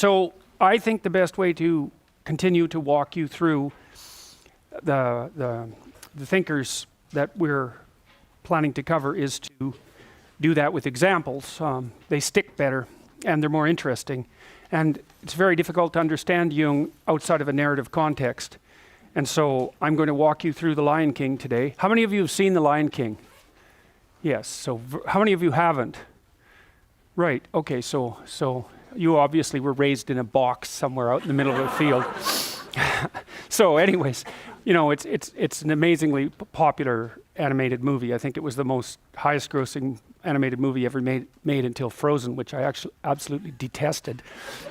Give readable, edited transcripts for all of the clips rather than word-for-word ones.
So I think the best way to continue to walk you through the thinkers that we're planning to cover is to do that with examples. They stick better and they're more interesting. And it's very difficult to understand Jung outside of a narrative context. And so I'm going to walk you through The Lion King today. How many of you have seen The Lion King? Yes. So how many of you haven't? Right. Okay. So you obviously were raised in a box somewhere out in the middle of a field. So anyways, it's an amazingly popular animated movie. I think it was the most highest grossing animated movie ever made until Frozen, which I actually absolutely detested.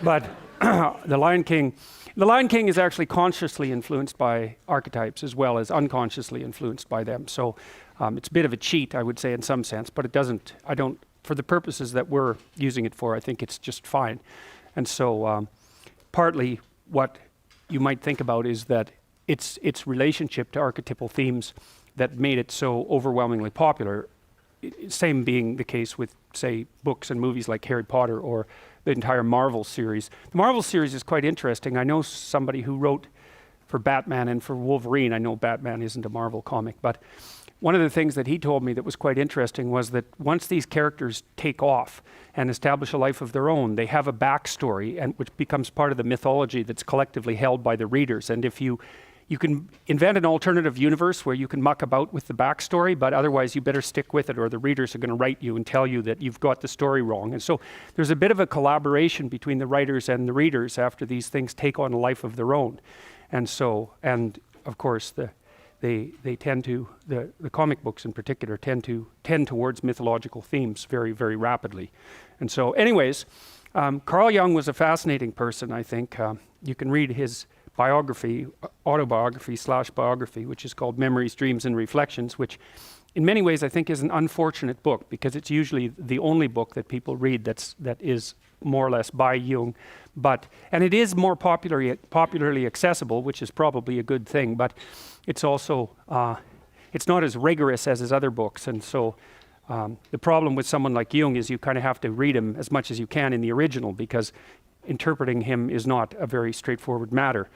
But The Lion King is actually consciously influenced by archetypes as well as unconsciously influenced by them. So it's a bit of a cheat, I would say, in some sense, but for the purposes that we're using it for, I think it's just fine. And so partly what you might think about is that its relationship to archetypal themes that made it so overwhelmingly popular, same being the case with, say, books and movies like Harry Potter or the entire Marvel series. The Marvel series is quite interesting. I know somebody who wrote for Batman and for Wolverine. I know Batman isn't a Marvel comic, but one of the things that he told me that was quite interesting was that once these characters take off and establish a life of their own, they have a backstory, and which becomes part of the mythology that's collectively held by the readers. And if you can invent an alternative universe where you can muck about with the backstory, but otherwise you better stick with it or the readers are going to write you and tell you that you've got the story wrong. And so there's a bit of a collaboration between the writers and the readers after these things take on a life of their own. And so, and of course, they tend to, the comic books in particular, tend towards mythological themes very, very rapidly. And so anyways, Carl Jung was a fascinating person, I think. You can read his autobiography/biography, which is called Memories, Dreams, and Reflections, which in many ways I think is an unfortunate book because it's usually the only book that people read that is more or less by Jung. And it is more popularly accessible, which is probably a good thing, but it's also, it's not as rigorous as his other books. And so the problem with someone like Jung is you kind of have to read him as much as you can in the original because interpreting him is not a very straightforward matter.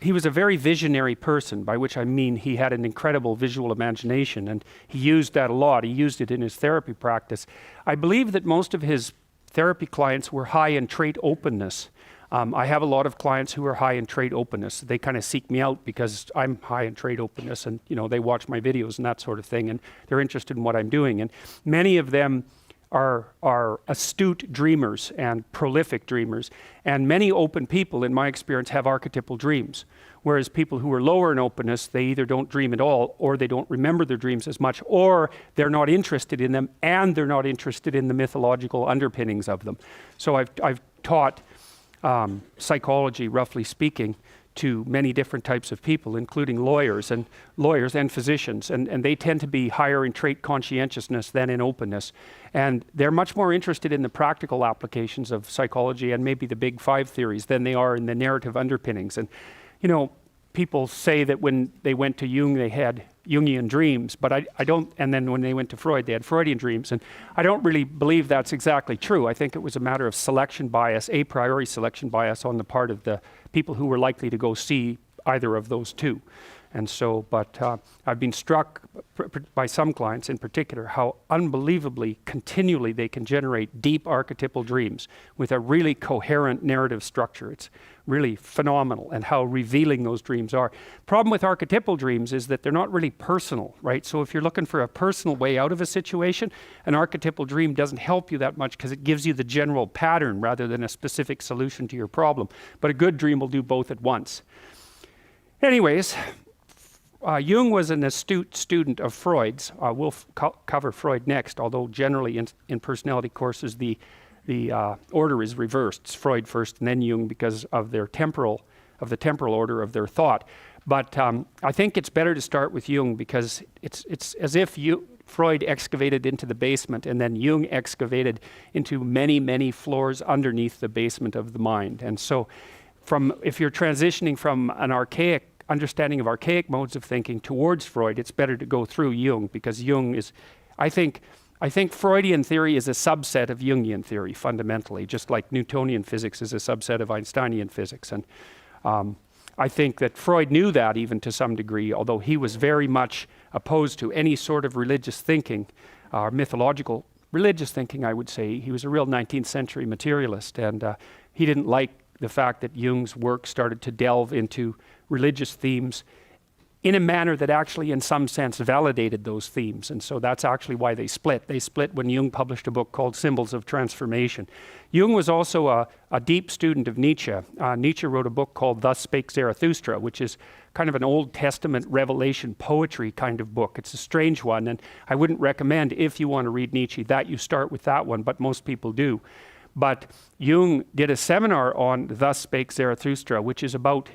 He was a very visionary person, by which I mean he had an incredible visual imagination, and he used that a lot. He used it in his therapy practice. I believe that most of his therapy clients were high in trait openness. I have a lot of clients who are high in trait openness. They kind of seek me out because I'm high in trait openness, and they watch my videos and that sort of thing, and they're interested in what I'm doing. And many of them are astute dreamers and prolific dreamers. And many open people, in my experience, have archetypal dreams. Whereas people who are lower in openness, they either don't dream at all, or they don't remember their dreams as much, or they're not interested in them, and they're not interested in the mythological underpinnings of them. So I've taught psychology, roughly speaking, to many different types of people, including lawyers and physicians, and they tend to be higher in trait conscientiousness than in openness. And they're much more interested in the practical applications of psychology and maybe the big five theories than they are in the narrative underpinnings. And people say that when they went to Jung, they had Jungian dreams, but I don't, and then when they went to Freud, they had Freudian dreams. And I don't really believe that's exactly true. I think it was a matter of selection bias, a priori selection bias on the part of the people who were likely to go see either of those two. And so, but I've been struck by some clients in particular how unbelievably continually they can generate deep archetypal dreams with a really coherent narrative structure. It's really phenomenal, and how revealing those dreams are. Problem with archetypal dreams is that they're not really personal, right? So if you're looking for a personal way out of a situation, an archetypal dream doesn't help you that much because it gives you the general pattern rather than a specific solution to your problem. But a good dream will do both at once. Anyways, Jung was an astute student of Freud's. We'll cover Freud next, although generally in personality courses the order is reversed. It's Freud first and then Jung because of the temporal order of their thought. But I think it's better to start with Jung because it's as if Freud excavated into the basement and then Jung excavated into many, many floors underneath the basement of the mind. And so if you're transitioning from an archaic understanding of archaic modes of thinking towards Freud, it's better to go through Jung because Jung is, I think, I think Freudian theory is a subset of Jungian theory fundamentally, just like Newtonian physics is a subset of Einsteinian physics. And I think that Freud knew that even to some degree, although he was very much opposed to any sort of religious thinking, mythological religious thinking, I would say. He was a real 19th century materialist, and he didn't like the fact that Jung's work started to delve into religious themes in a manner that actually in some sense validated those themes. And so that's actually why they split. They split when Jung published a book called Symbols of Transformation. Jung was also a deep student of Nietzsche. Nietzsche wrote a book called Thus Spake Zarathustra, which is kind of an Old Testament revelation poetry kind of book. It's a strange one, and I wouldn't recommend, if you want to read Nietzsche, that you start with that one, but most people do. But Jung did a seminar on Thus Spake Zarathustra, which is about,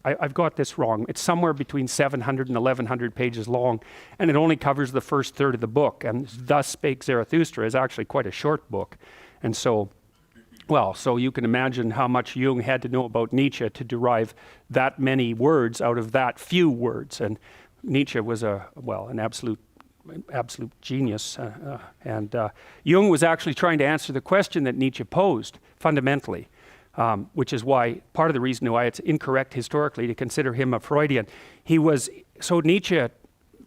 I've got this wrong, it's somewhere between 700 and 1100 pages long, and it only covers the first third of the book. And Thus Spake Zarathustra is actually quite a short book. And so, well, so you can imagine how much Jung had to know about Nietzsche to derive that many words out of that few words. And Nietzsche was an absolute genius. And Jung was actually trying to answer the question that Nietzsche posed fundamentally. Which is why, part of the reason why it's incorrect historically to consider him a Freudian. So Nietzsche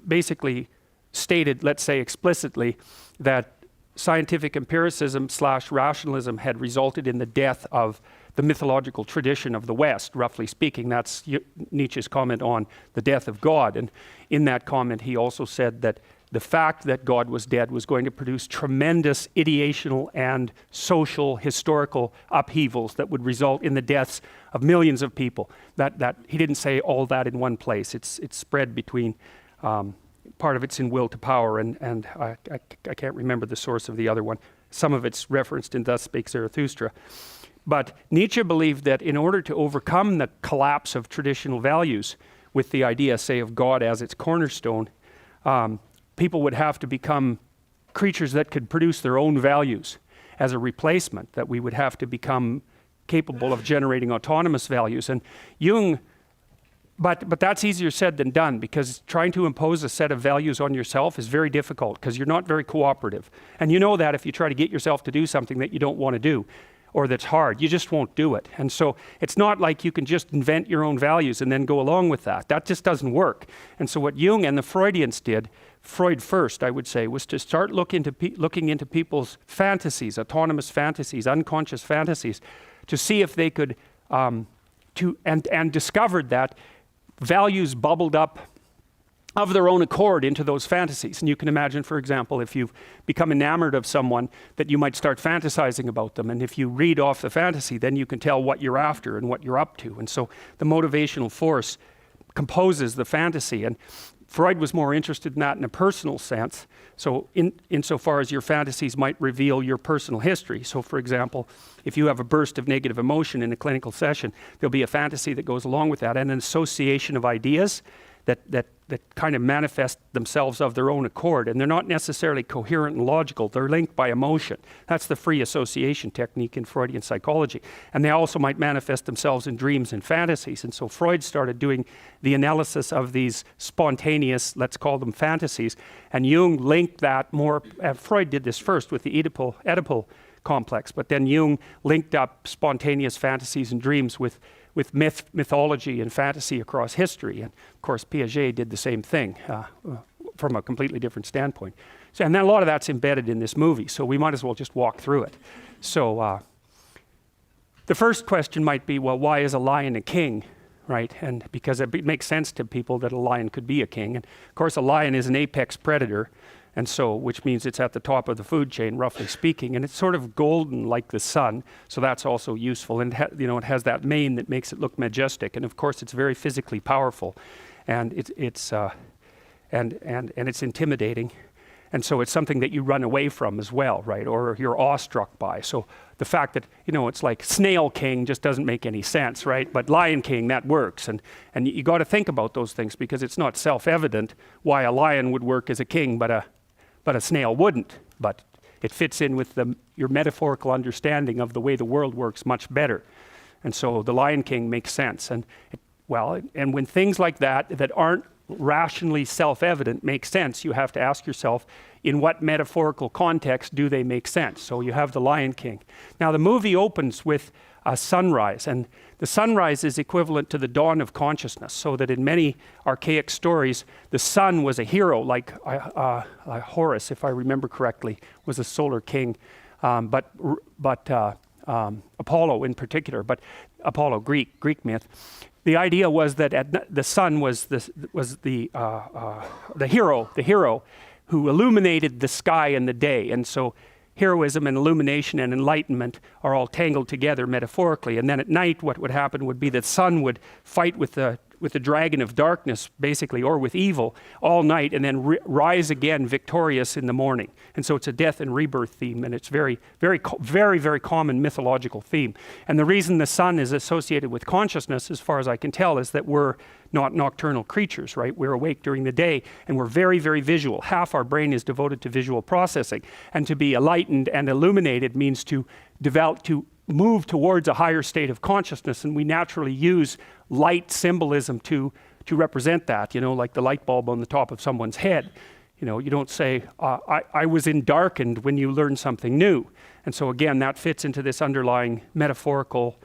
basically stated, let's say explicitly, that scientific empiricism / rationalism had resulted in the death of the mythological tradition of the West, roughly speaking. That's Nietzsche's comment on the death of God. And in that comment, he also said that the fact that God was dead was going to produce tremendous ideational and social, historical upheavals that would result in the deaths of millions of people. That he didn't say all that in one place. It's spread between, part of it's in Will to Power, and I can't remember the source of the other one. Some of it's referenced in Thus Spake Zarathustra. But Nietzsche believed that in order to overcome the collapse of traditional values with the idea, say, of God as its cornerstone, people would have to become creatures that could produce their own values as a replacement, that we would have to become capable of generating autonomous values. And Jung, but that's easier said than done, because trying to impose a set of values on yourself is very difficult, because you're not very cooperative. And you know that if you try to get yourself to do something that you don't want to do, or that's hard, you just won't do it. And so it's not like you can just invent your own values and then go along with that. That just doesn't work. And so what Jung and the Freudians did, Freud first, I would say, was to start looking into people's fantasies, autonomous fantasies, unconscious fantasies, to see if they could, and discovered that values bubbled up of their own accord into those fantasies. And you can imagine, for example, if you've become enamored of someone, that you might start fantasizing about them. And if you read off the fantasy, then you can tell what you're after and what you're up to. And so the motivational force composes the fantasy. And Freud was more interested in that in a personal sense. So insofar as your fantasies might reveal your personal history. So for example, if you have a burst of negative emotion in a clinical session, there'll be a fantasy that goes along with that, and an association of ideas that kind of manifest themselves of their own accord, and they're not necessarily coherent and logical. They're linked by emotion. That's the free association technique in Freudian psychology. And they also might manifest themselves in dreams and fantasies. And so Freud started doing the analysis of these spontaneous, let's call them fantasies, and Jung linked that more. Freud did this first with the Oedipal complex, but then Jung linked up spontaneous fantasies and dreams with mythology and fantasy across history. And of course, Piaget did the same thing from a completely different standpoint. So, and then a lot of that's embedded in this movie, so we might as well just walk through it. So the first question might be, well, why is a lion a king, right? And because it makes sense to people that a lion could be a king. And of course, a lion is an apex predator, and so, which means it's at the top of the food chain, roughly speaking, and it's sort of golden like the sun, so that's also useful. And it has that mane that makes it look majestic, and of course, it's very physically powerful, and it's intimidating, and so it's something that you run away from as well, right? Or you're awestruck by. So the fact that it's like Snail King just doesn't make any sense, right? But Lion King, that works, and you got to think about those things, because it's not self-evident why a lion would work as a king, but a snail wouldn't. But it fits in with your metaphorical understanding of the way the world works much better. And so the Lion King makes sense. And when things like that aren't rationally self-evident make sense, you have to ask yourself, in what metaphorical context do they make sense? So you have the Lion King. Now the movie opens with a sunrise, and the sunrise is equivalent to the dawn of consciousness, so that in many archaic stories, the sun was a hero, like Horus, if I remember correctly, was a solar king, but Apollo in particular, but Apollo, Greek myth. The idea was that the sun was the hero who illuminated the sky and the day, and so heroism and illumination and enlightenment are all tangled together metaphorically. And then at night, what would happen would be that the sun would fight with the dragon of darkness, basically, or with evil all night, and then rise again victorious in the morning. And so it's a death and rebirth theme, and it's very common mythological theme. And the reason the sun is associated with consciousness, as far as I can tell, is that we're not nocturnal creatures, right? We're awake during the day, and we're very visual. Half our brain is devoted to visual processing. And to be enlightened and illuminated means to move towards a higher state of consciousness, and we naturally use light symbolism to represent that, like the light bulb on the top of someone's head. You don't say, I was darkened when you learn something new. And so again, that fits into this underlying metaphorical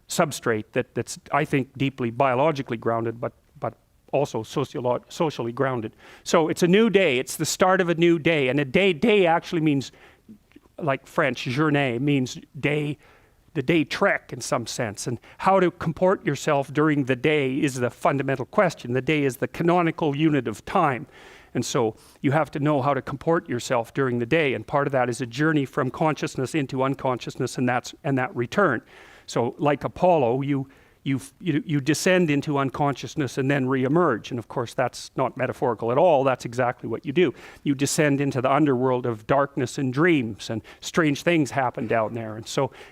substrate that's, I think, deeply biologically grounded, but also socially grounded. So it's a new day. It's the start of a new day. And a day actually means, like French, journée means day, the day trek in some sense. And how to comport yourself during the day is the fundamental question. The day is the canonical unit of time. And so you have to know how to comport yourself during the day. And part of that is a journey from consciousness into unconsciousness, and that return. So like Apollo, you descend into unconsciousness and then reemerge. And of course, that's not metaphorical at all. That's exactly what you do. You descend into the underworld of darkness and dreams, and strange things happen down there.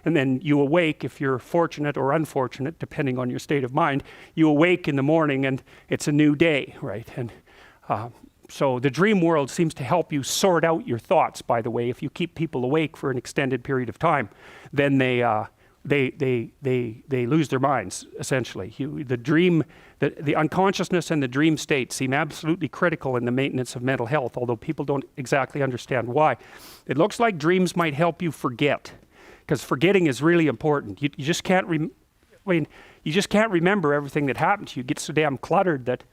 And then you awake, if you're fortunate or unfortunate, depending on your state of mind, you awake in the morning and it's a new day, right? And so the dream world seems to help you sort out your thoughts, by the way. If you keep people awake for an extended period of time, then they lose their minds, essentially. The unconsciousness and the dream state seem absolutely critical in the maintenance of mental health, although people don't exactly understand why. It looks like dreams might help you forget, because forgetting is really important. You just can't remember everything that happened to you. You get so damn cluttered that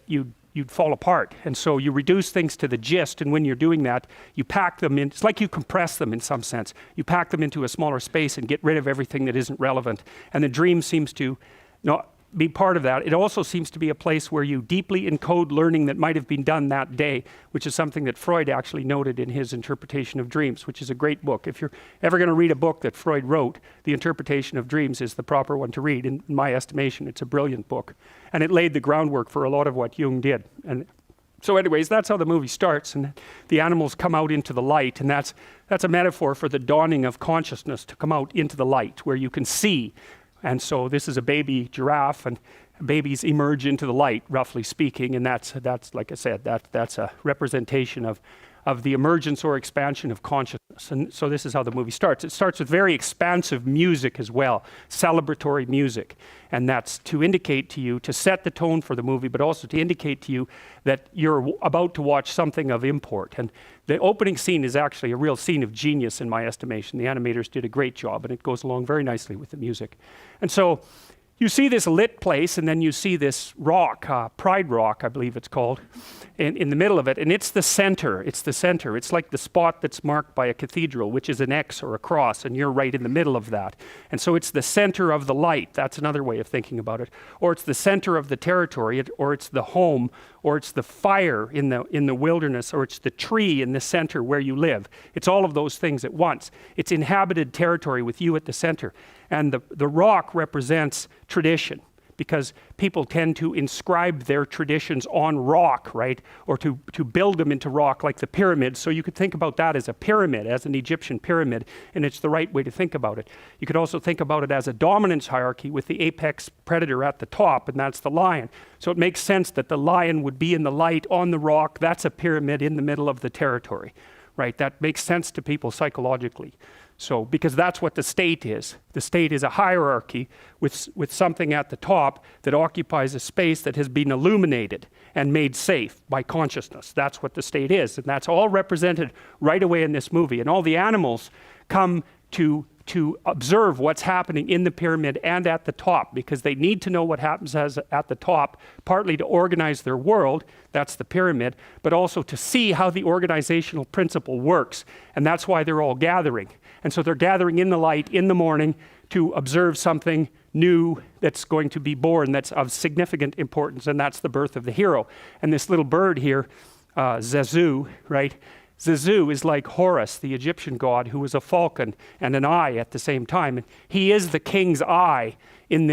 you'd fall apart. And so you reduce things to the gist, and when you're doing that, you pack them in. It's like you compress them in some sense. You pack them into a smaller space and get rid of everything that isn't relevant. And the dream seems to not be part of that. It also seems to be a place where you deeply encode learning that might have been done that day, which is something that Freud actually noted in his Interpretation of Dreams, which is a great book. If you're ever going to read a book that Freud wrote, The Interpretation of Dreams is the proper one to read. In my estimation, it's a brilliant book. And it laid the groundwork for a lot of what Jung did. And so anyways, that's how the movie starts, and the animals come out into the light, and that's a metaphor for the dawning of consciousness, to come out into the light where you can see. And so this is a baby giraffe, and babies emerge into the light, roughly speaking, and that's like I said, that's a representation of the emergence or expansion of consciousness. And so this is how the movie starts. It starts with very expansive music as well, celebratory music. And that's to indicate to you, to set the tone for the movie, but also to indicate to you that you're about to watch something of import. And the opening scene is actually a real scene of genius in my estimation. The animators did a great job, and it goes along very nicely with the music. And so you see this lit place, and then you see this rock, Pride Rock, I believe it's called, in the middle of it. And it's the center. It's the center. It's like the spot that's marked by a cathedral, which is an X or a cross, and you're right in the middle of that. And so it's the center of the light. That's another way of thinking about it. Or it's the center of the territory, or it's the home, or it's the fire in the wilderness, or it's the tree in the center where you live. It's all of those things at once. It's inhabited territory with you at the center. And the rock represents tradition, because people tend to inscribe their traditions on rock, right? Or to build them into rock, like the pyramids. So you could think about that as a pyramid, as an Egyptian pyramid, and it's the right way to think about it. You could also think about it as a dominance hierarchy with the apex predator at the top, and that's the lion. So it makes sense that the lion would be in the light on the rock. That's a pyramid in the middle of the territory, right? That makes sense to people psychologically. So, because that's what the state is. The state is a hierarchy with something at the top that occupies a space that has been illuminated and made safe by consciousness. That's what the state is. And that's all represented right away in this movie. And all the animals come to observe what's happening in the pyramid and at the top, because they need to know what happens at the top, partly to organize their world, that's the pyramid, but also to see how the organizational principle works. And that's why they're all gathering. And so they're gathering in the light in the morning to observe something new that's going to be born that's of significant importance, and that's the birth of the hero. And this little bird here, Zazu, right? Zazu is like Horus, the Egyptian god, who was a falcon and an eye at the same time. And he is the king's eyes in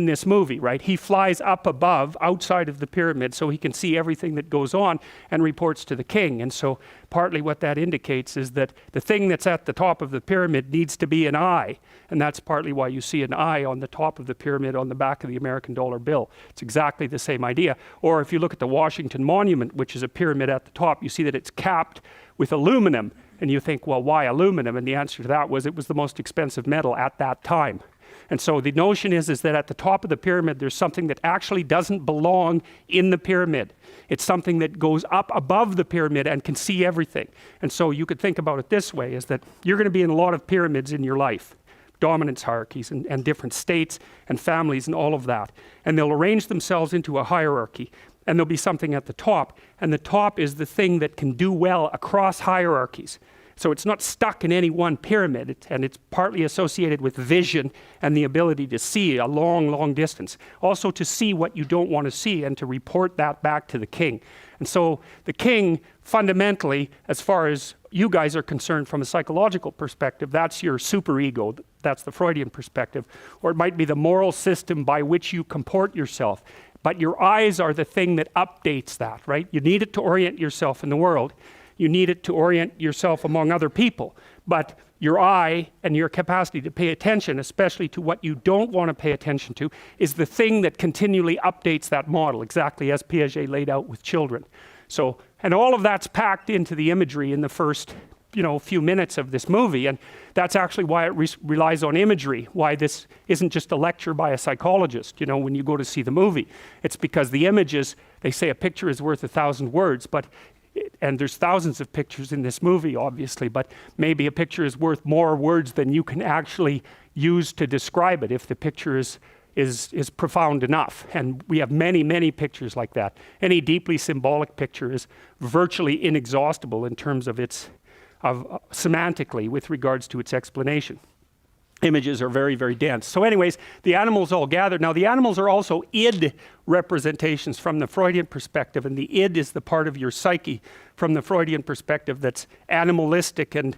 this movie, right? He flies up above, outside of the pyramid, so he can see everything that goes on and reports to the king. And so partly what that indicates is that the thing that's at the top of the pyramid needs to be an eye. And that's partly why you see an eye on the top of the pyramid on the back of the American dollar bill. It's exactly the same idea. Or if you look at the Washington Monument, which is a pyramid at the top, you see that it's capped with aluminum. And you think, well, why aluminum? And the answer to that was it was the most expensive metal at that time. And so the notion is that at the top of the pyramid, there's something that actually doesn't belong in the pyramid. It's something that goes up above the pyramid and can see everything. And so you could think about it this way, is that you're going to be in a lot of pyramids in your life, dominance hierarchies and different states and families and all of that. And they'll arrange themselves into a hierarchy. And there'll be something at the top. And the top is the thing that can do well across hierarchies. So it's not stuck in any one pyramid, and it's partly associated with vision and the ability to see a long, long distance. Also to see what you don't want to see and to report that back to the king. And so the king, fundamentally, as far as you guys are concerned from a psychological perspective, that's your superego. That's the Freudian perspective. Or it might be the moral system by which you comport yourself. But your eyes are the thing that updates that, right? You need it to orient yourself in the world. You need it to orient yourself among other people. But your eye and your capacity to pay attention, especially to what you don't want to pay attention to, is the thing that continually updates that model, exactly as Piaget laid out with children. So, and all of that's packed into the imagery in the first, few minutes of this movie. And that's actually why it relies on imagery, why this isn't just a lecture by a psychologist, when you go to see the movie. It's because the images, they say a picture is worth 1,000 words, and there's thousands of pictures in this movie, obviously, but maybe a picture is worth more words than you can actually use to describe it if the picture is profound enough. And we have many, many pictures like that. Any deeply symbolic picture is virtually inexhaustible in terms of semantically with regards to its explanation. Images are very, very dense. So anyways, the animals all gathered. Now the animals are also id representations from the Freudian perspective, and the id is the part of your psyche from the Freudian perspective that's animalistic and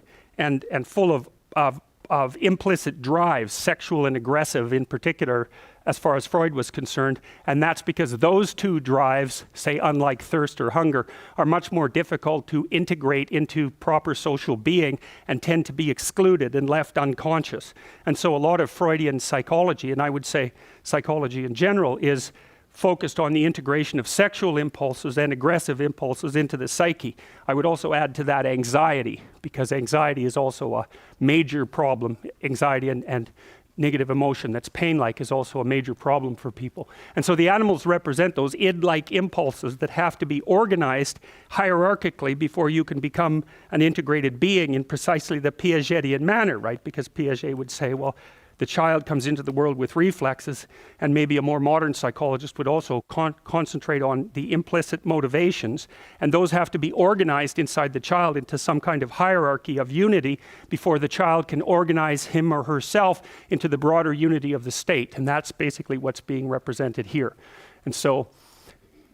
full of implicit drives, sexual and aggressive in particular, as far as Freud was concerned. And that's because those two drives, say unlike thirst or hunger, are much more difficult to integrate into proper social being and tend to be excluded and left unconscious. And so a lot of Freudian psychology, and I would say psychology in general, is focused on the integration of sexual impulses and aggressive impulses into the psyche. I would also add to that anxiety, because anxiety is also a major problem. Anxiety and negative emotion that's pain-like is also a major problem for people. And so the animals represent those id-like impulses that have to be organized hierarchically before you can become an integrated being in precisely the Piagetian manner, right? Because Piaget would say, well, the child comes into the world with reflexes, and maybe a more modern psychologist would also concentrate on the implicit motivations, and those have to be organized inside the child into some kind of hierarchy of unity before the child can organize him or herself into the broader unity of the state. And that's basically what's being represented here. And so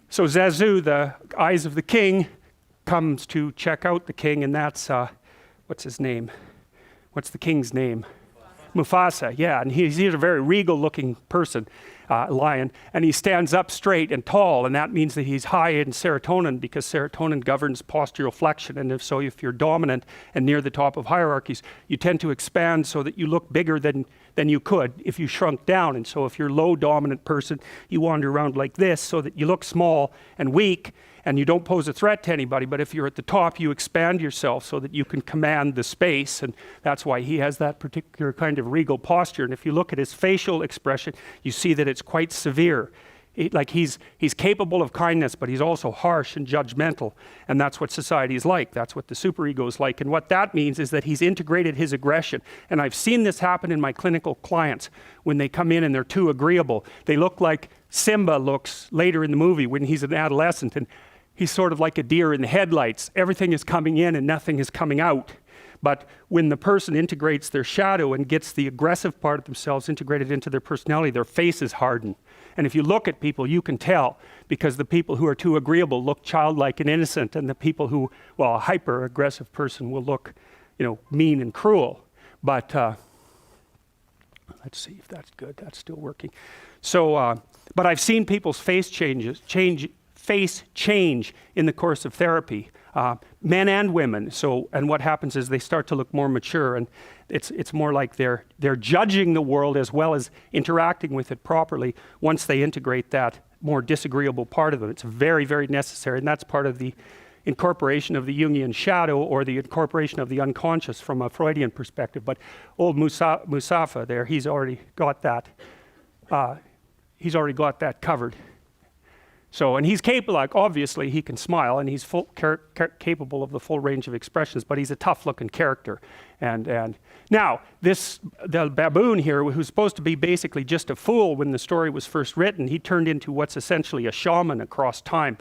Zazu, the eyes of the king, comes to check out the king, and that's, what's his name? What's the king's name? Mufasa, yeah, and he's a very regal-looking person, lion, and he stands up straight and tall, and that means that he's high in serotonin, because serotonin governs postural flexion, and if you're dominant and near the top of hierarchies, you tend to expand so that you look bigger than you could if you shrunk down. And so if you're a low dominant person, you wander around like this so that you look small and weak, and you don't pose a threat to anybody, but if you're at the top, you expand yourself so that you can command the space, and that's why he has that particular kind of regal posture. And if you look at his facial expression, you see that it's quite severe. He's capable of kindness, but he's also harsh and judgmental, and that's what society is like. That's what the superego is like. And what that means is that he's integrated his aggression. And I've seen this happen in my clinical clients when they come in and they're too agreeable. They look like Simba looks later in the movie when he's an adolescent, and he's sort of like a deer in the headlights. Everything is coming in and nothing is coming out. But when the person integrates their shadow and gets the aggressive part of themselves integrated into their personality, their faces harden. And if you look at people, you can tell, because the people who are too agreeable look childlike and innocent, and the people who, well, a hyper-aggressive person will look, mean and cruel. But let's see if that's good. That's still working. So, but I've seen people's face change in the course of therapy, men and women. So, and what happens is they start to look more mature, and it's more like they're judging the world as well as interacting with it properly once they integrate that more disagreeable part of them. It's very, very necessary, and that's part of the incorporation of the Jungian shadow, or the incorporation of the unconscious from a Freudian perspective. But old Musafa there, he's already got that covered. So, and he's capable, obviously he can smile, and he's capable of the full range of expressions, but he's a tough-looking character. And now, the baboon here, who's supposed to be basically just a fool when the story was first written, he turned into what's essentially a shaman across time.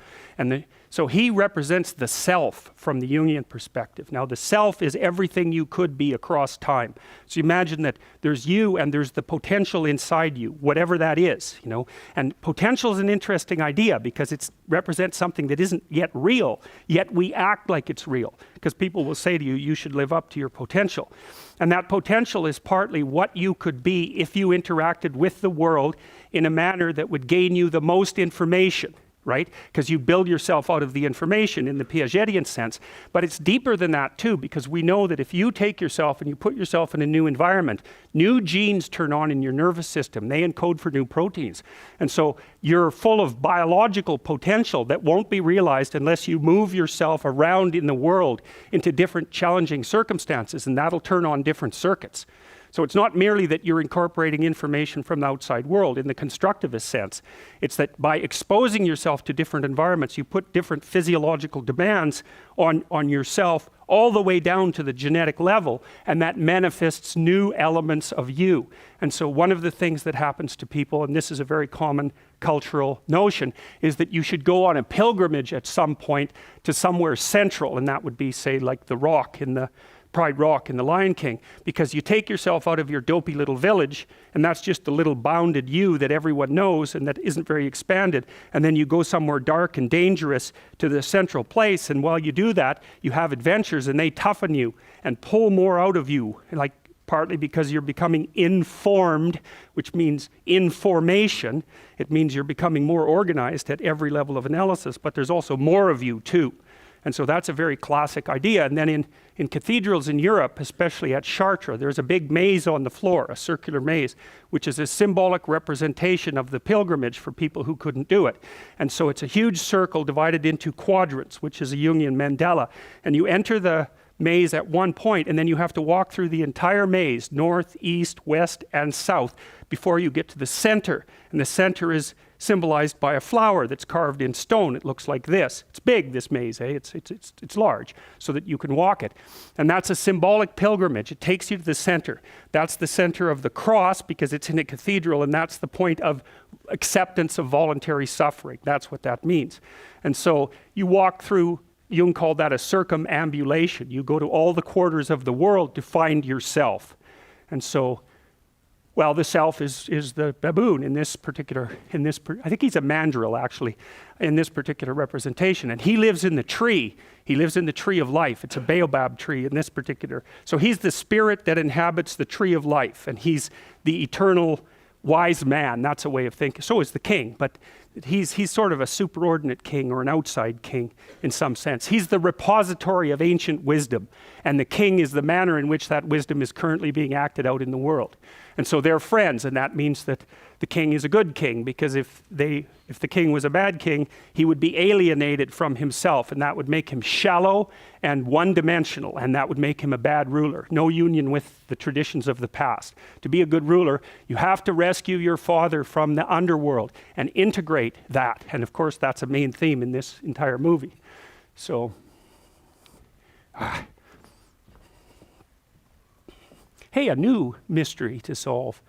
So he represents the self from the Jungian perspective. Now, the self is everything you could be across time. So you imagine that there's you and there's the potential inside you, whatever that is, And potential is an interesting idea because it represents something that isn't yet real, yet we act like it's real. Because people will say to you, you should live up to your potential. And that potential is partly what you could be if you interacted with the world in a manner that would gain you the most information. Right? Because you build yourself out of the information in the Piagetian sense. But it's deeper than that too, because we know that if you take yourself and you put yourself in a new environment, new genes turn on in your nervous system. They encode for new proteins. And so you're full of biological potential that won't be realized unless you move yourself around in the world into different challenging circumstances, and that'll turn on different circuits. So it's not merely that you're incorporating information from the outside world in the constructivist sense. It's that by exposing yourself to different environments, you put different physiological demands on yourself all the way down to the genetic level, and that manifests new elements of you. And so one of the things that happens to people, and this is a very common cultural notion, is that you should go on a pilgrimage at some point to somewhere central, and that would be, say, like the Rock in the Pride Rock in The Lion King, because you take yourself out of your dopey little village, and that's just the little bounded you that everyone knows and that isn't very expanded, and then you go somewhere dark and dangerous to the central place, and while you do that, you have adventures, and they toughen you and pull more out of you, like partly because you're becoming informed, which means information. It means you're becoming more organized at every level of analysis, but there's also more of you too. And so that's a very classic idea. And then in cathedrals in Europe, especially at Chartres, there's a big maze on the floor, a circular maze, which is a symbolic representation of the pilgrimage for people who couldn't do it. And so it's a huge circle divided into quadrants, which is a Jungian mandala. And you enter the maze at one point, and then you have to walk through the entire maze, north, east, west, and south, before you get to the center. And the center is symbolized by a flower that's carved in stone. It looks like this. It's big, this maze, eh? It's large, so that you can walk it. And that's a symbolic pilgrimage. It takes you to the center. That's the center of the cross, because it's in a cathedral, and that's the point of acceptance of voluntary suffering. That's what that means. And so you walk through, Jung called that a circumambulation. You go to all the quarters of the world to find yourself. And so, well, the self is the baboon in this particular, I think he's a mandrill actually, in this particular representation. And he lives in the tree. He lives in the tree of life. It's a baobab tree in this particular. So he's the spirit that inhabits the tree of life. And he's the eternal wise man. That's a way of thinking. So is the king, but he's sort of a superordinate king, or an outside king in some sense. He's the repository of ancient wisdom, and the king is the manner in which that wisdom is currently being acted out in the world. And so they're friends, and that means that the king is a good king, because if the king was a bad king, he would be alienated from himself, and that would make him shallow and one-dimensional, and that would make him a bad ruler. No union with the traditions of the past. To be a good ruler, you have to rescue your father from the underworld and integrate that. And of course, that's a main theme in this entire movie. So, hey, a new mystery to solve.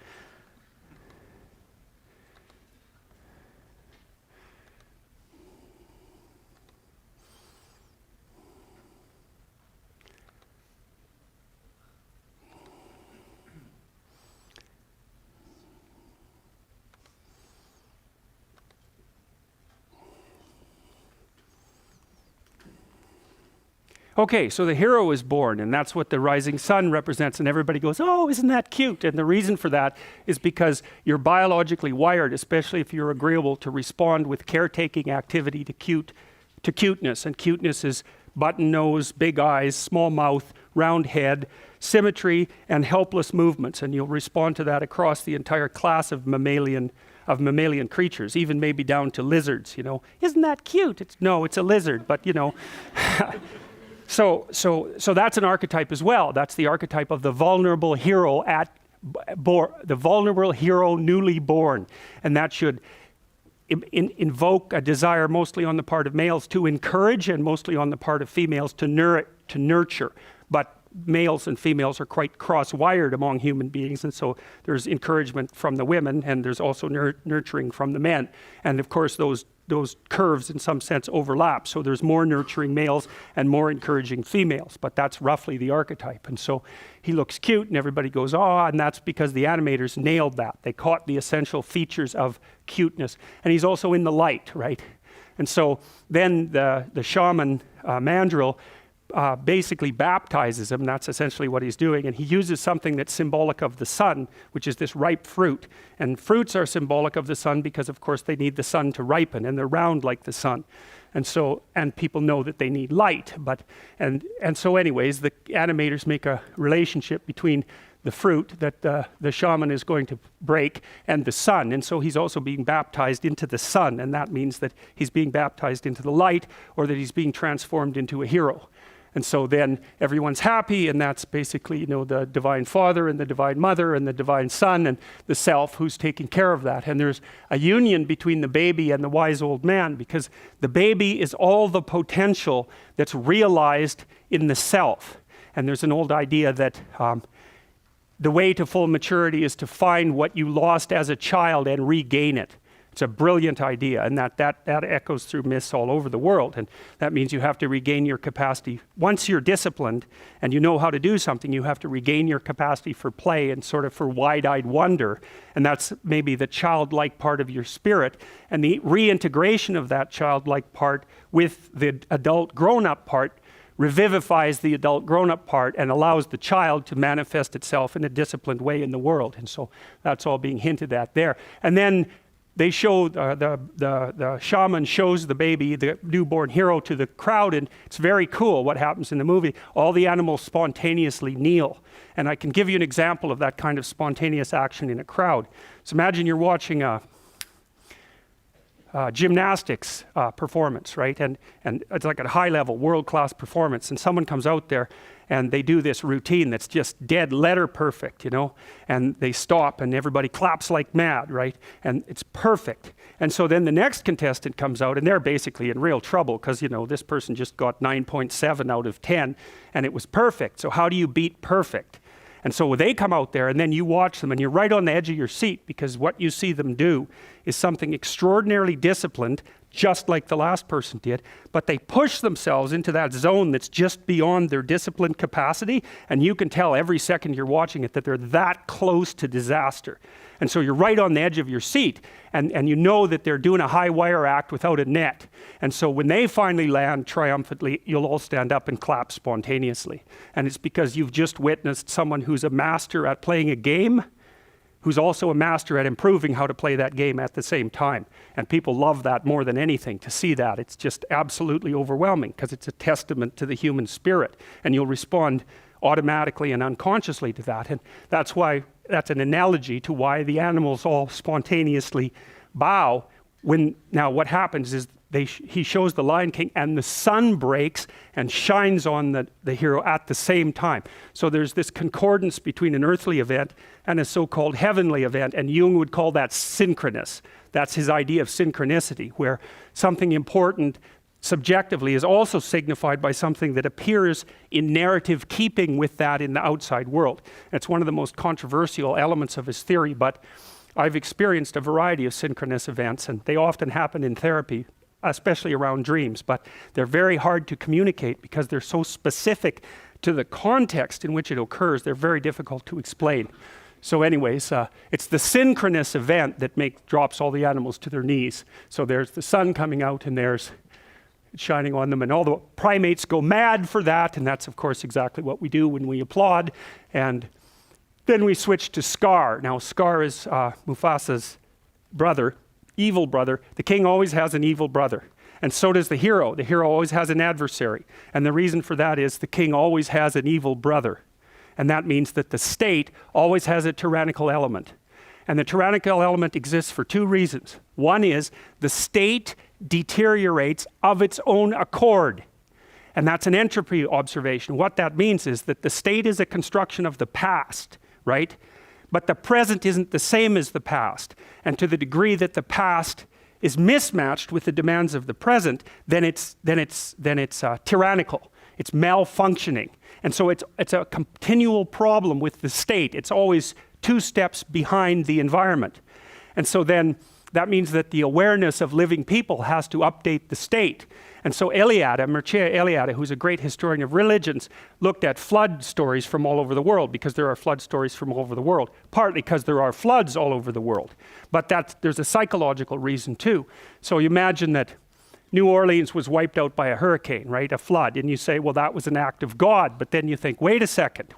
Okay, so the hero is born, and that's what the rising sun represents, and everybody goes, oh, isn't that cute? And the reason for that is because you're biologically wired, especially if you're agreeable, to respond with caretaking activity to cuteness. And cuteness is button nose, big eyes, small mouth, round head, symmetry, and helpless movements. And you'll respond to that across the entire class of mammalian creatures, even maybe down to lizards, Isn't that cute? No, it's a lizard, but So that's an archetype as well. That's the archetype of the vulnerable hero the vulnerable hero newly born, and that should invoke a desire mostly on the part of males to encourage, and mostly on the part of females to nurture. But males and females are quite cross-wired among human beings, and so there's encouragement from the women, and there's also nurturing from the men. And of course, those curves in some sense overlap. So there's more nurturing males and more encouraging females, but that's roughly the archetype. And so he looks cute, and everybody goes, oh, and that's because the animators nailed that. They caught the essential features of cuteness. And he's also in the light, right? And so then the shaman, Mandrill, basically baptizes him. That's essentially what he's doing. And he uses something that's symbolic of the sun, which is this ripe fruit. And fruits are symbolic of the sun because, of course, they need the sun to ripen, and they're round like the sun. And people know that they need light. And so anyways, the animators make a relationship between the fruit that the shaman is going to break and the sun. And so he's also being baptized into the sun. And that means that he's being baptized into the light, or that he's being transformed into a hero. And so then everyone's happy, and that's basically, the divine father and the divine mother and the divine son and the self who's taking care of that. And there's a union between the baby and the wise old man, because the baby is all the potential that's realized in the self. And there's an old idea that the way to full maturity is to find what you lost as a child and regain it. It's a brilliant idea, and that echoes through myths all over the world. And that means you have to regain your capacity. Once you're disciplined and you know how to do something, you have to regain your capacity for play and sort of for wide-eyed wonder. And that's maybe the childlike part of your spirit. And the reintegration of that childlike part with the adult grown-up part revivifies the adult grown-up part and allows the child to manifest itself in a disciplined way in the world. And so that's all being hinted at there. And then they show, the shaman shows the baby, the newborn hero, to the crowd, and it's very cool what happens in the movie. All the animals spontaneously kneel. And I can give you an example of that kind of spontaneous action in a crowd. So imagine you're watching a gymnastics performance, right? And it's like a high-level, world-class performance, and someone comes out there and they do this routine that's just dead letter perfect, and they stop and everybody claps like mad, right? And it's perfect. And so then the next contestant comes out, and they're basically in real trouble because, this person just got 9.7 out of 10 and it was perfect. So how do you beat perfect? And so they come out there, and then you watch them, and you're right on the edge of your seat, because what you see them do is something extraordinarily disciplined, just like the last person did, but they push themselves into that zone that's just beyond their disciplined capacity, and you can tell every second you're watching it that they're that close to disaster. And so you're right on the edge of your seat, and you know that they're doing a high wire act without a net. And so when they finally land triumphantly, you'll all stand up and clap spontaneously. And it's because you've just witnessed someone who's a master at playing a game, who's also a master at improving how to play that game at the same time. And people love that more than anything, to see that. It's just absolutely overwhelming, because it's a testament to the human spirit. And you'll respond automatically and unconsciously to that. And that's why that's an analogy to why the animals all spontaneously bow. Now what happens is he shows the Lion King and the sun breaks and shines on the hero at the same time. So there's this concordance between an earthly event and a so-called heavenly event, and Jung would call that synchronous. That's his idea of synchronicity, where something important subjectively is also signified by something that appears in narrative keeping with that in the outside world. It's one of the most controversial elements of his theory, but I've experienced a variety of synchronous events, and they often happen in therapy, especially around dreams, but they're very hard to communicate because they're so specific to the context in which it occurs. They're very difficult to explain. So anyways, it's the synchronous event that drops all the animals to their knees. So there's the sun coming out and there's shining on them, and all the primates go mad for that, and that's of course exactly what we do when we applaud. And then we switch to Scar. Now Scar is Mufasa's brother, evil brother. The king always has an evil brother, and so does the hero. The hero always has an adversary, and the reason for that is the king always has an evil brother, and that means that the state always has a tyrannical element. And the tyrannical element exists for two reasons. One is the state deteriorates of its own accord, and that's an entropy observation. What that means is that the state is a construction of the past, right? But the present isn't the same as the past. And to the degree that the past is mismatched with the demands of the present, then it's tyrannical. It's malfunctioning. And so it's a continual problem with the state. It's always two steps behind the environment. And so then that means that the awareness of living people has to update the state. And so Mircea Eliade, who's a great historian of religions, looked at flood stories from all over the world, because there are flood stories from all over the world, partly because there are floods all over the world. But there's a psychological reason too. So you imagine that New Orleans was wiped out by a hurricane, right? A flood. And you say, well, that was an act of God. But then you think, wait a second.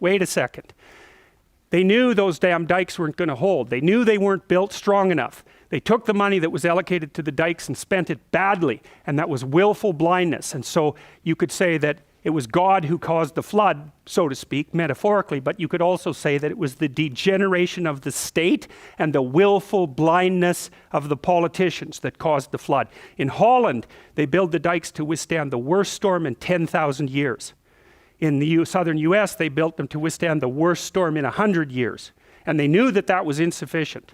They knew those damn dikes weren't going to hold. They knew they weren't built strong enough. They took the money that was allocated to the dikes and spent it badly, and that was willful blindness. And so you could say that it was God who caused the flood, so to speak, metaphorically, but you could also say that it was the degeneration of the state and the willful blindness of the politicians that caused the flood. In Holland, they built the dikes to withstand the worst storm in 10,000 years. In the southern US, they built them to withstand the worst storm in 100 years. And they knew that that was insufficient.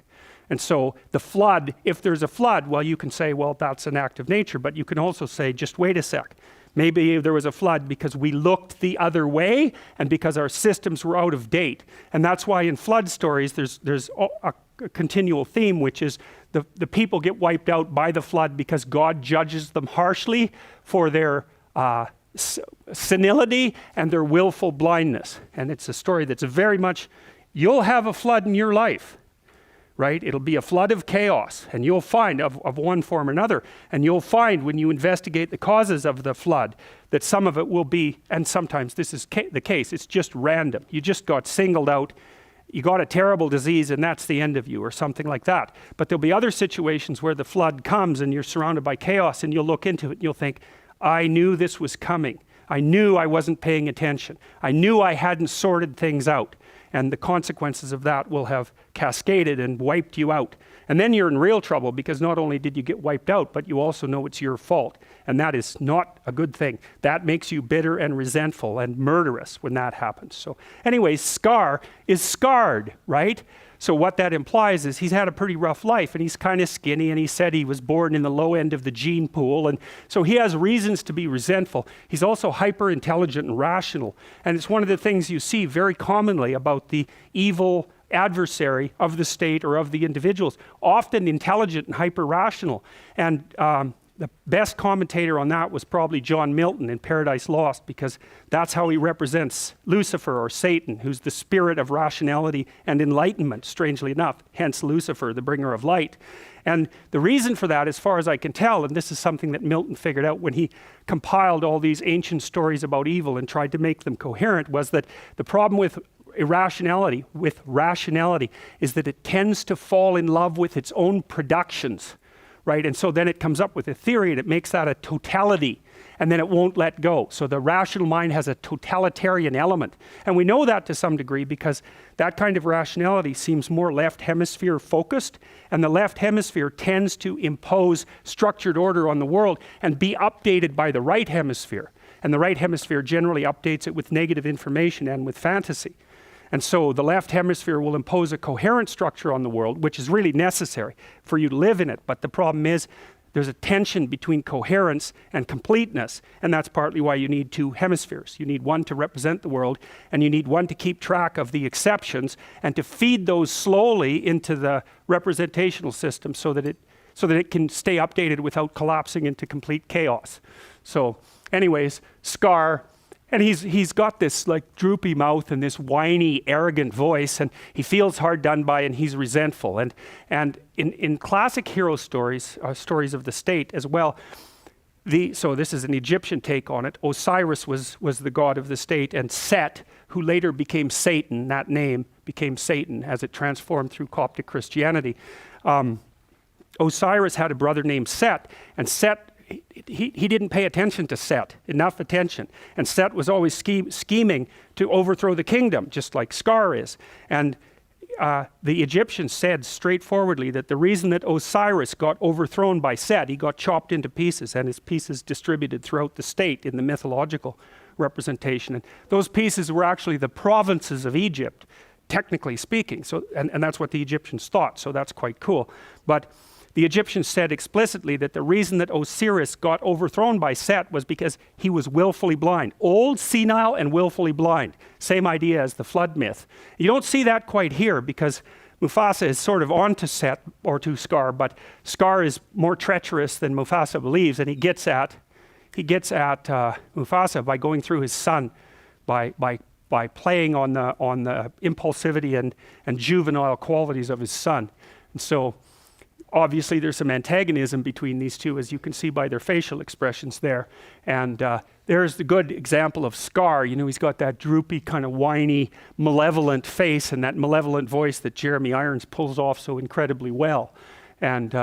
And so the flood, if there's a flood, well, you can say, well, that's an act of nature, but you can also say, just wait a sec. Maybe there was a flood because we looked the other way and because our systems were out of date. And that's why in flood stories, there's a continual theme, which is the people get wiped out by the flood because God judges them harshly for their senility and their willful blindness. And it's a story that's very much, you'll have a flood in your life, right? It'll be a flood of chaos, and you'll find of one form or another, and you'll find when you investigate the causes of the flood that some of it will be, and sometimes this is the case, it's just random. You just got singled out, you got a terrible disease, and that's the end of you, or something like that. But there'll be other situations where the flood comes and you're surrounded by chaos, and you'll look into it and you'll think, I knew this was coming. I knew I wasn't paying attention. I knew I hadn't sorted things out. And the consequences of that will have cascaded and wiped you out. And then you're in real trouble, because not only did you get wiped out, but you also know it's your fault. And that is not a good thing. That makes you bitter and resentful and murderous when that happens. So anyway, Scar is scarred, right? So what that implies is he's had a pretty rough life, and he's kind of skinny, and he said he was born in the low end of the gene pool, and so he has reasons to be resentful. He's also hyper intelligent and rational, and it's one of the things you see very commonly about the evil adversary of the state or of the individuals, often intelligent and hyper rational. And the best commentator on that was probably John Milton in Paradise Lost, because that's how he represents Lucifer, or Satan, who's the spirit of rationality and enlightenment, strangely enough, hence Lucifer, the bringer of light. And the reason for that, as far as I can tell, and this is something that Milton figured out when he compiled all these ancient stories about evil and tried to make them coherent, was that the problem with rationality is that it tends to fall in love with its own productions. Right? And so then it comes up with a theory, and it makes that a totality. and then it won't let go. So the rational mind has a totalitarian element. And we know that to some degree because that kind of rationality seems more left hemisphere focused, and the left hemisphere tends to impose structured order on the world and be updated by the right hemisphere. And the right hemisphere generally updates it with negative information and with fantasy. And so the left hemisphere will impose a coherent structure on the world, which is really necessary for you to live in it. But the problem is there's a tension between coherence and completeness, and that's partly why you need two hemispheres. You need one to represent the world, and you need one to keep track of the exceptions and to feed those slowly into the representational system so that it can stay updated without collapsing into complete chaos. So anyways, Scar. And he's got this like droopy mouth and this whiny, arrogant voice, and he feels hard done by, and he's resentful. And in classic hero stories, stories of the state as well, so this is an Egyptian take on it. Osiris was the god of the state, and Set, who later became Satan, that name became Satan as it transformed through Coptic Christianity. Osiris had a brother named Set, and Set, he didn't pay attention to Set, enough attention. And Set was always scheming to overthrow the kingdom, just like Scar is. And the Egyptians said straightforwardly that the reason that Osiris got overthrown by Set, he got chopped into pieces, and his pieces distributed throughout the state in the mythological representation. And those pieces were actually the provinces of Egypt, technically speaking. So, and that's what the Egyptians thought, so that's quite cool. But the Egyptians said explicitly that the reason that Osiris got overthrown by Set was because he was willfully blind. Old, senile, and willfully blind. Same idea as the flood myth. You don't see that quite here because Mufasa is sort of onto Set or to Scar, but Scar is more treacherous than Mufasa believes, and he gets at Mufasa by going through his son, by playing on the impulsivity and juvenile qualities of his son. And so obviously, there's some antagonism between these two, as you can see by their facial expressions there. And there's the good example of Scar. You know, he's got that droopy, kind of whiny, malevolent face and that malevolent voice that Jeremy Irons pulls off so incredibly well. And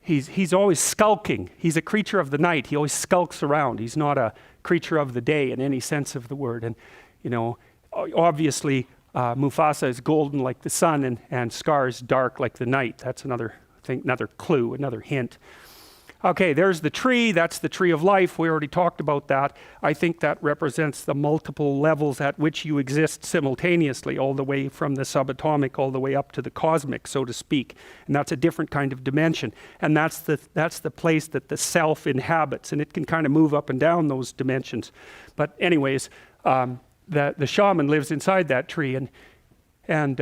he's always skulking. He's a creature of the night. He always skulks around. He's not a creature of the day in any sense of the word. And, you know, obviously, Mufasa is golden like the sun, and Scar is dark like the night. That's another clue, another hint. Okay, there's the tree. That's the tree of life. We already talked about that. I think that represents the multiple levels at which you exist simultaneously, all the way from the subatomic all the way up to the cosmic, so to speak. And that's a different kind of dimension. And that's the place that the self inhabits, and it can kind of move up and down those dimensions. But anyways, the shaman lives inside that tree, and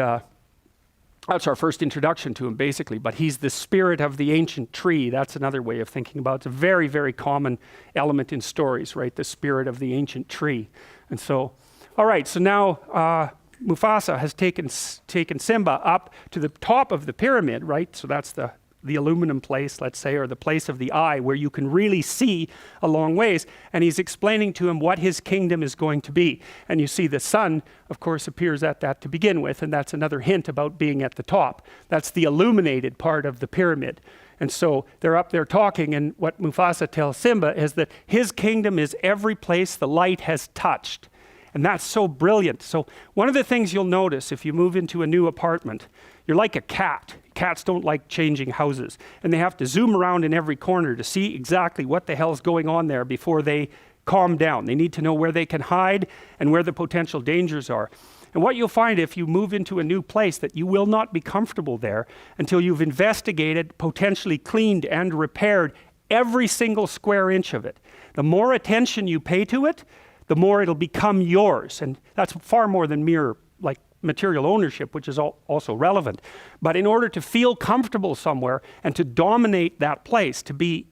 that's our first introduction to him, basically. But he's the spirit of the ancient tree. That's another way of thinking about it. It's a very, very common element in stories, right? The spirit of the ancient tree. And so, all right, so now Mufasa has taken Simba up to the top of the pyramid, right? So that's the aluminum place, let's say, or the place of the eye where you can really see a long ways. And he's explaining to him what his kingdom is going to be. And you see the sun, of course, appears at that to begin with. And that's another hint about being at the top. That's the illuminated part of the pyramid. And so they're up there talking. And what Mufasa tells Simba is that his kingdom is every place the light has touched. And that's so brilliant. So one of the things you'll notice if you move into a new apartment, you're like a cat. Cats don't like changing houses, and they have to zoom around in every corner to see exactly what the hell's going on there before they calm down. They need to know where they can hide and where the potential dangers are. And what you'll find if you move into a new place, that you will not be comfortable there until you've investigated, potentially cleaned and repaired every single square inch of it. The more attention you pay to it, the more it'll become yours. And that's far more than mere like material ownership, which is also relevant. But in order to feel comfortable somewhere and to dominate that place, to be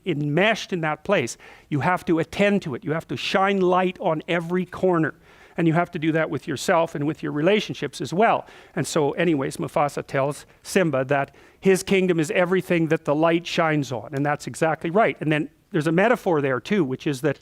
enmeshed in that place, you have to attend to it. You have to shine light on every corner. And you have to do that with yourself and with your relationships as well. And so anyways, Mufasa tells Simba that his kingdom is everything that the light shines on. And that's exactly right. And then there's a metaphor there too, which is that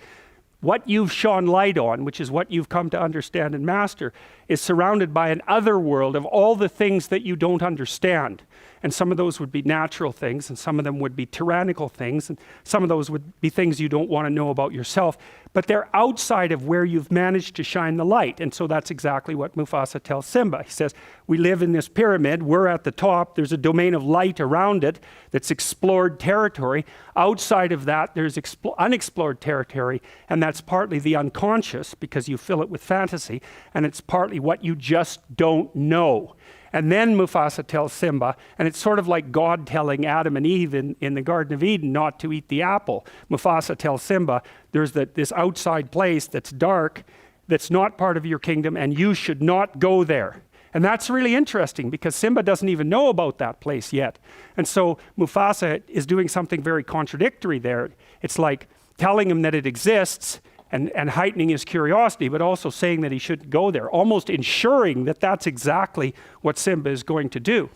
what you've shone light on, which is what you've come to understand and master, is surrounded by an other world of all the things that you don't understand. and some of those would be natural things, and some of them would be tyrannical things, and some of those would be things you don't want to know about yourself, but they're outside of where you've managed to shine the light. And so that's exactly what Mufasa tells Simba. He says, we live in this pyramid, we're at the top, there's a domain of light around it that's explored territory. Outside of that, there's unexplored territory, and that's partly the unconscious, because you fill it with fantasy, and it's partly what you just don't know. And then Mufasa tells Simba, and it's sort of like God telling Adam and Eve in the Garden of Eden not to eat the apple. Mufasa tells Simba, there's this outside place that's dark, that's not part of your kingdom, and you should not go there. And that's really interesting, because Simba doesn't even know about that place yet. And so Mufasa is doing something very contradictory there. It's like telling him that it exists, and heightening his curiosity, but also saying that he shouldn't go there, almost ensuring that that's exactly what Simba is going to do.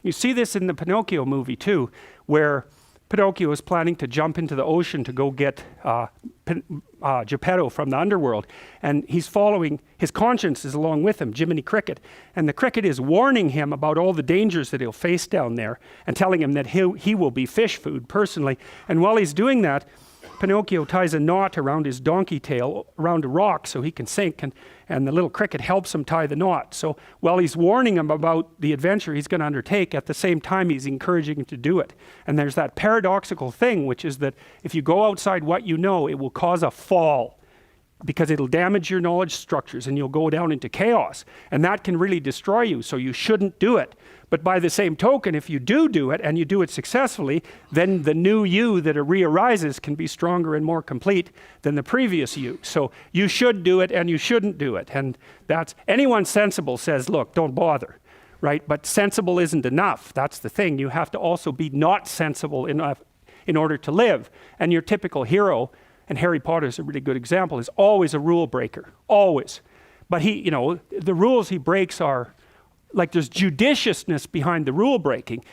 You see this in the Pinocchio movie too, where Pinocchio is planning to jump into the ocean to go get Geppetto from the underworld, and he's following, his conscience is along with him, Jiminy Cricket, and the cricket is warning him about all the dangers that he'll face down there, and telling him that he will be fish food personally. And while he's doing that, Pinocchio ties a knot around his donkey tail around a rock so he can sink, and the little cricket helps him tie the knot. So while he's warning him about the adventure he's going to undertake, at the same time he's encouraging him to do it. And there's that paradoxical thing, which is that if you go outside what you know, it will cause a fall, because it'll damage your knowledge structures and you'll go down into chaos, and that can really destroy you, so you shouldn't do it. But by the same token, if you do it and you do it successfully, then the new you that re-arises can be stronger and more complete than the previous you. So you should do it and you shouldn't do it. And that's, anyone sensible says, look, don't bother, right? But sensible isn't enough. That's the thing. You have to also be not sensible enough in order to live. And your typical hero, and Harry Potter is a really good example, is always a rule breaker, always. But he, the rules he breaks are, like, there's judiciousness behind the rule breaking.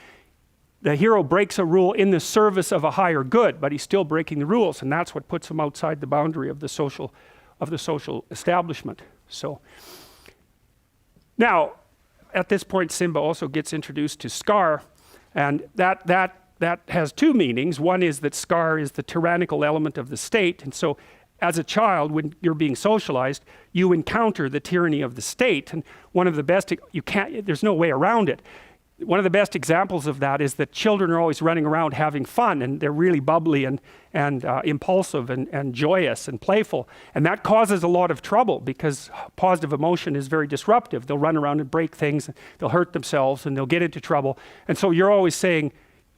The hero breaks a rule in the service of a higher good, but he's still breaking the rules, and that's what puts him outside the boundary of the social establishment. So now, at this point, Simba also gets introduced to Scar, and that has two meanings. One is that Scar is the tyrannical element of the state, and so as a child, when you're being socialized, you encounter the tyranny of the state. And one of the best, there's no way around it. One of the best examples of that is that children are always running around having fun, and they're really bubbly and impulsive and joyous and playful. And that causes a lot of trouble, because positive emotion is very disruptive. They'll run around and break things, they'll hurt themselves, and they'll get into trouble. And so you're always saying,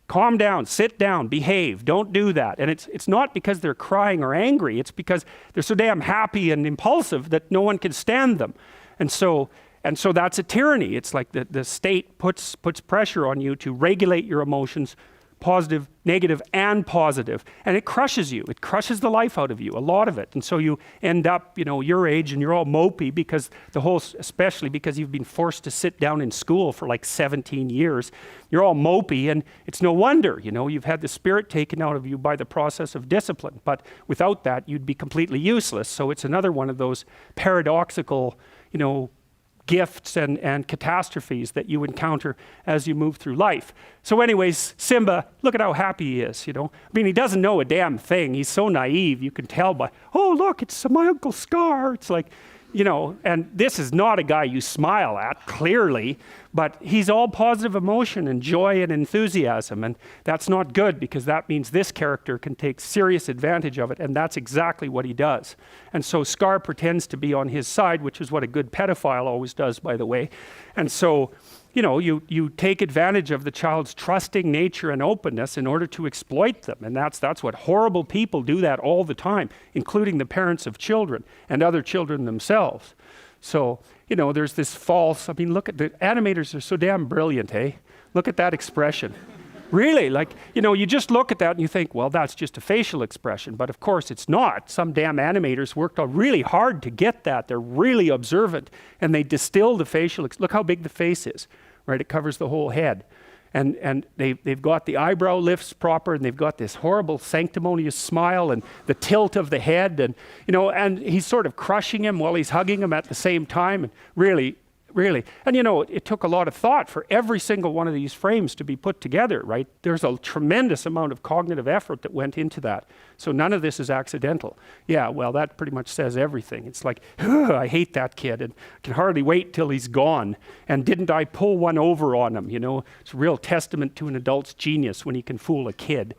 calm down, sit down, behave, don't do that. And it's not because they're crying or angry, it's because they're so damn happy and impulsive that no one can stand them. And so that's a tyranny. It's like the state puts pressure on you to regulate your emotions, positive, negative, and positive. And it crushes you. It crushes the life out of you, a lot of it. And so you end up, your age, and you're all mopey, because especially because you've been forced to sit down in school for like 17 years. You're all mopey, and it's no wonder, you've had the spirit taken out of you by the process of discipline. But without that, you'd be completely useless. So it's another one of those paradoxical, gifts and catastrophes that you encounter as you move through life. So anyways, Simba, look at how happy he is, I mean, he doesn't know a damn thing. He's so naive, you can tell by, oh, look, it's my Uncle Scar. It's like, and this is not a guy you smile at, clearly, but he's all positive emotion and joy and enthusiasm, and that's not good, because that means this character can take serious advantage of it, and that's exactly what he does. And so Scar pretends to be on his side, which is what a good pedophile always does, by the way. And so, you take advantage of the child's trusting nature and openness in order to exploit them. And that's what horrible people do, that all the time, including the parents of children and other children themselves. So, there's this false, look at the animators are so damn brilliant, eh? Look at that expression. Really, you just look at that and you think, well, that's just a facial expression. But of course it's not. Some damn animators worked really hard to get that. They're really observant, and they distill the facial, look how big the face is, right? It covers the whole head. And they've got the eyebrow lifts proper, and they've got this horrible sanctimonious smile and the tilt of the head, and and he's sort of crushing him while he's hugging him at the same time. And really, Really. And it took a lot of thought for every single one of these frames to be put together, right? There's a tremendous amount of cognitive effort that went into that. So none of this is accidental. Yeah, well, that pretty much says everything. It's like, I hate that kid and I can hardly wait till he's gone. And didn't I pull one over on him? It's a real testament to an adult's genius when he can fool a kid.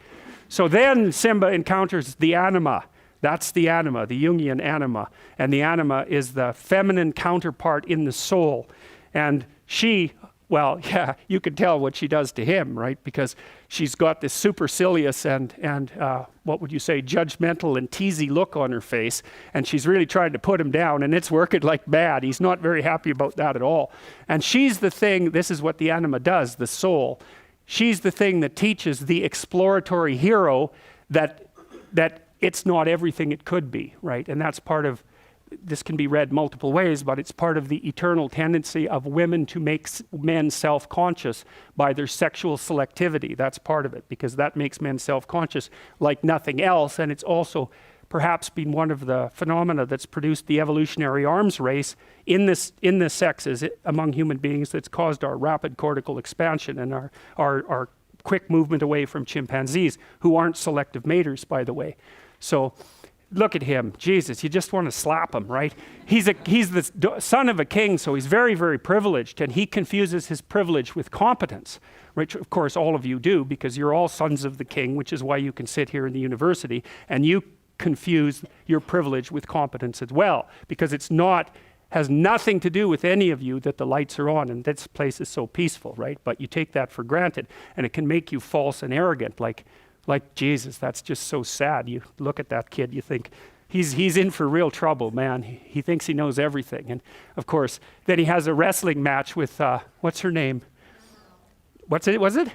So then Simba encounters the anima. That's the anima, the Jungian anima. And the anima is the feminine counterpart in the soul. And she, well, yeah, you can tell what she does to him, right? Because she's got this supercilious and what would you say, judgmental and teasy look on her face. And she's really trying to put him down, and it's working like mad. He's not very happy about that at all. And she's the thing, this is what the anima does, the soul. She's the thing that teaches the exploratory hero that it's not everything it could be, right? And that's part of, this can be read multiple ways, but it's part of the eternal tendency of women to make men self-conscious by their sexual selectivity. That's part of it, because that makes men self-conscious like nothing else. And it's also perhaps been one of the phenomena that's produced the evolutionary arms race in the sexes among human beings that's caused our rapid cortical expansion and our quick movement away from chimpanzees, who aren't selective maters, by the way. So look at him, Jesus, you just want to slap him, right? He's the son of a king, so he's very, very privileged, and he confuses his privilege with competence, which of course all of you do, because you're all sons of the king, which is why you can sit here in the university, and you confuse your privilege with competence as well, because has nothing to do with any of you that the lights are on and this place is so peaceful, right? But you take that for granted, and it can make you false and arrogant, like Jesus. That's just so sad. You look at that kid, you think he's in for real trouble, man. He thinks he knows everything. And of course, then he has a wrestling match with what's her name? Was it?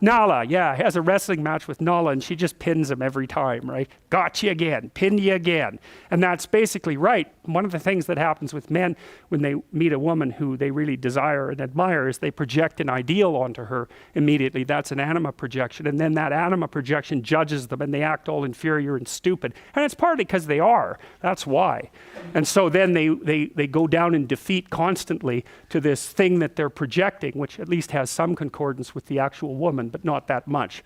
Nala, yeah, has a wrestling match with Nala, and she just pins him every time, right? Got you again, pinned you again. And that's basically right. One of the things that happens with men when they meet a woman who they really desire and admire is they project an ideal onto her immediately. That's an anima projection. And then that anima projection judges them, and they act all inferior and stupid. And it's partly because they are. That's why. And so then they go down in defeat constantly to this thing that they're projecting, which at least has some concordance with the actual woman, but not that much.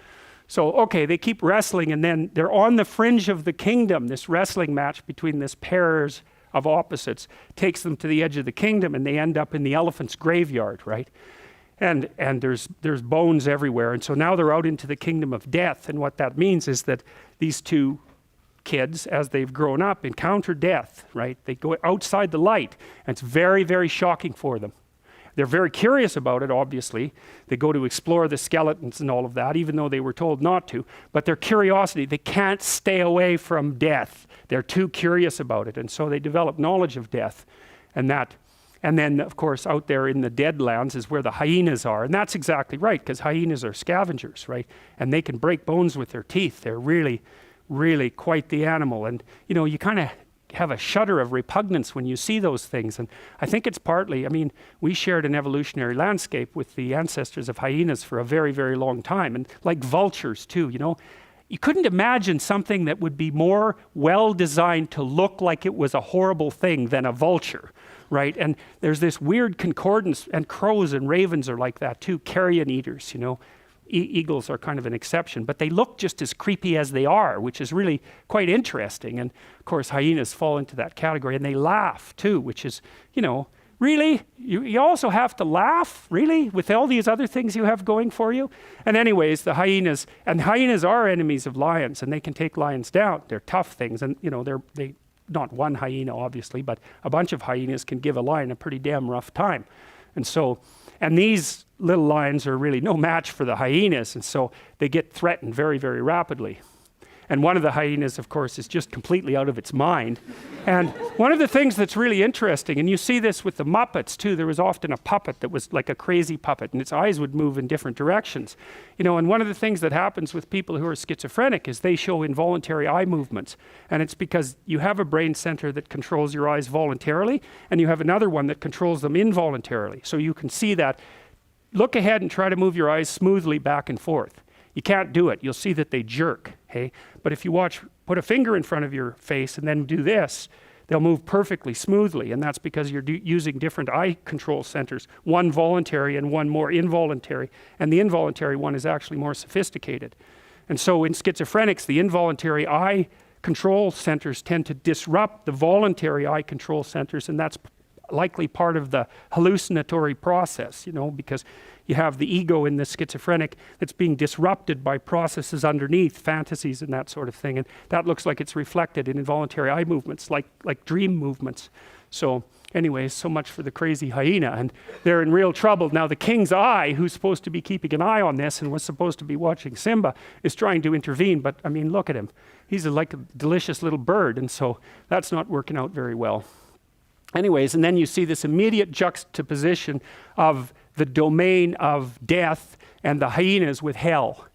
So, okay, they keep wrestling, and then they're on the fringe of the kingdom. This wrestling match between this pairs of opposites takes them to the edge of the kingdom, and they end up in the elephant's graveyard, right? And there's bones everywhere. And so now they're out into the kingdom of death. And what that means is that these two kids, as they've grown up, encounter death, right? They go outside the light, and it's very, very shocking for them. They're very curious about it, obviously. They go to explore the skeletons and all of that, even though they were told not to. But their curiosity, they can't stay away from death. They're too curious about it. And so they develop knowledge of death. And then, of course, out there in the deadlands is where the hyenas are. And that's exactly right, because hyenas are scavengers, right? And they can break bones with their teeth. They're really, really quite the animal. And, you kind of have a shudder of repugnance when you see those things. And I think it's partly, we shared an evolutionary landscape with the ancestors of hyenas for a very, very long time. And like vultures too, you couldn't imagine something that would be more well designed to look like it was a horrible thing than a vulture, right? And there's this weird concordance, and crows and ravens are like that too, carrion eaters, Eagles are kind of an exception, but they look just as creepy as they are, which is really quite interesting. And of course, hyenas fall into that category, and they laugh too, which is, really? You also have to laugh, really, with all these other things you have going for you? And anyways, the hyenas are enemies of lions, and they can take lions down. They're tough things, and they not one hyena, obviously, but a bunch of hyenas can give a lion a pretty damn rough time. And these little lions are really no match for the hyenas, and so they get threatened very, very rapidly. And one of the hyenas, of course, is just completely out of its mind. And one of the things that's really interesting, and you see this with the Muppets too, there was often a puppet that was like a crazy puppet, and its eyes would move in different directions. And one of the things that happens with people who are schizophrenic is they show involuntary eye movements. And it's because you have a brain center that controls your eyes voluntarily, and you have another one that controls them involuntarily. So you can see that. Look ahead and try to move your eyes smoothly back and forth. You can't do it. You'll see that they jerk, hey? But if you put a finger in front of your face and then do this, they'll move perfectly smoothly, and that's because you're using different eye control centers, one voluntary and one more involuntary, and the involuntary one is actually more sophisticated. And so in schizophrenics, the involuntary eye control centers tend to disrupt the voluntary eye control centers, and that's likely part of the hallucinatory process, you know, because you have the ego in the schizophrenic that's being disrupted by processes underneath, fantasies and that sort of thing, and that looks like it's reflected in involuntary eye movements, like dream movements. So anyways, so much for the crazy hyena, and they're in real trouble. Now the king's eye, who's supposed to be keeping an eye on this and was supposed to be watching Simba, is trying to intervene, but I mean, look at him. He's like a delicious little bird, and so that's not working out very well. Anyways, and then you see this immediate juxtaposition of the domain of death and the hyenas with hell,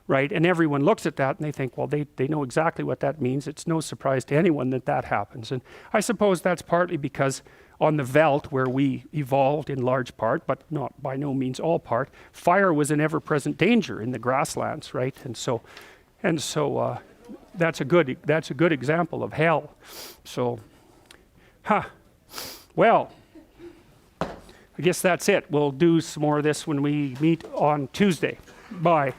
right? And everyone looks at that and they think, well, they know exactly what that means. It's no surprise to anyone that that happens. And I suppose that's partly because on the veldt, where we evolved in large part, but not by no means all part, fire was an ever-present danger in the grasslands, right? And so that's a good example of hell. So, well, I guess that's it. We'll do some more of this when we meet on Tuesday. Bye.